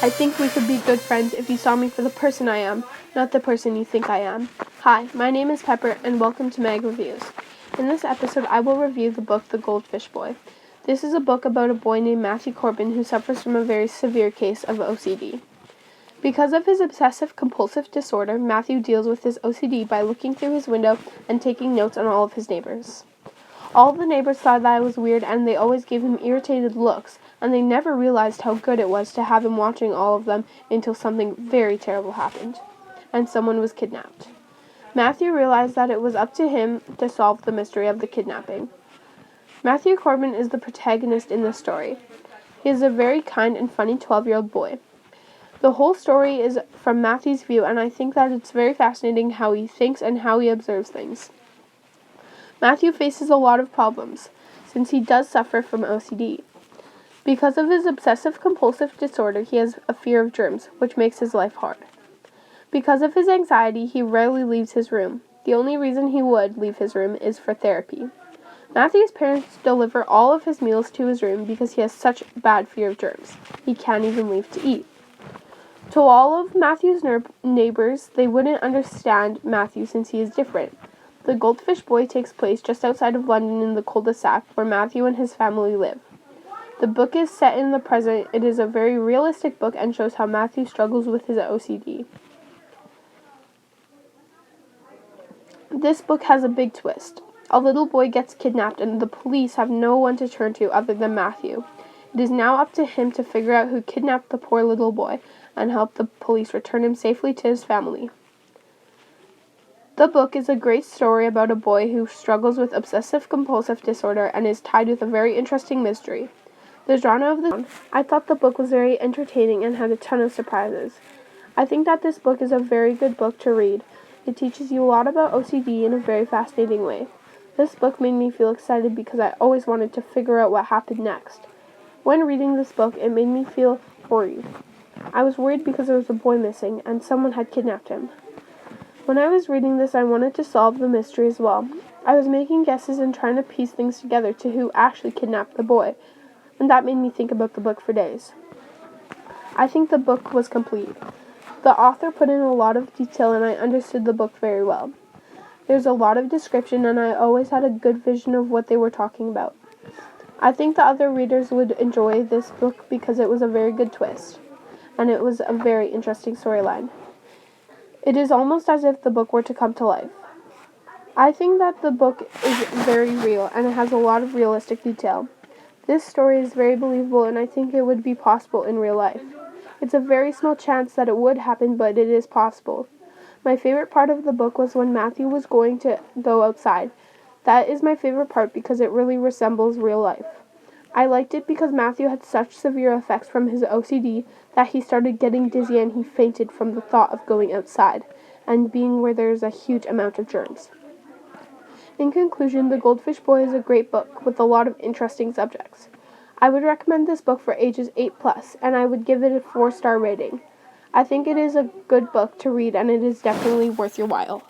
I think we could be good friends if you saw me for the person I am, not the person you think I am. Hi, my name is Pepper, and welcome to Mag Reviews. In this episode, I will review the book The Goldfish Boy. This is a book about a boy named Matthew Corbin who suffers from a very severe case of OCD. Because of his obsessive-compulsive disorder, Matthew deals with his OCD by looking through his window and taking notes on all of his neighbors. All the neighbors thought that I was weird, and they always gave him irritated looks, and they never realized how good it was to have him watching all of them until something very terrible happened, and someone was kidnapped. Matthew realized that it was up to him to solve the mystery of the kidnapping. Matthew Corbin is the protagonist in this story. He is a very kind and funny 12-year-old boy. The whole story is from Matthew's view, and I think that it's very fascinating how he thinks and how he observes things. Matthew faces a lot of problems, since he does suffer from OCD. Because of his obsessive-compulsive disorder, he has a fear of germs, which makes his life hard. Because of his anxiety, he rarely leaves his room. The only reason he would leave his room is for therapy. Matthew's parents deliver all of his meals to his room because he has such bad fear of germs. He can't even leave to eat. To all of Matthew's neighbors, they wouldn't understand Matthew since he is different. The Goldfish Boy takes place just outside of London in the cul-de-sac where Matthew and his family live. The book is set in the present. It is a very realistic book and shows how Matthew struggles with his OCD. This book has a big twist. A little boy gets kidnapped and the police have no one to turn to other than Matthew. It is now up to him to figure out who kidnapped the poor little boy and help the police return him safely to his family. The book is a great story about a boy who struggles with obsessive-compulsive disorder and is tied with a very interesting mystery. The genre of I thought the book was very entertaining and had a ton of surprises. I think that this book is a very good book to read. It teaches you a lot about OCD in a very fascinating way. This book made me feel excited because I always wanted to figure out what happened next. When reading this book, it made me feel worried. I was worried because there was a boy missing and someone had kidnapped him. When I was reading this, I wanted to solve the mystery as well. I was making guesses and trying to piece things together to who actually kidnapped the boy, and that made me think about the book for days. I think the book was complete. The author put in a lot of detail and I understood the book very well. There's a lot of description and I always had a good vision of what they were talking about. I think the other readers would enjoy this book because it was a very good twist, and it was a very interesting storyline. It is almost as if the book were to come to life. I think that the book is very real and it has a lot of realistic detail. This story is very believable and I think it would be possible in real life. It's a very small chance that it would happen, but it is possible. My favorite part of the book was when Matthew was going to go outside. That is my favorite part because it really resembles real life. I liked it because Matthew had such severe effects from his OCD that he started getting dizzy and he fainted from the thought of going outside and being where there is a huge amount of germs. In conclusion, The Goldfish Boy is a great book with a lot of interesting subjects. I would recommend this book for ages 8+, and I would give it a 4-star rating. I think it is a good book to read and it is definitely worth your while.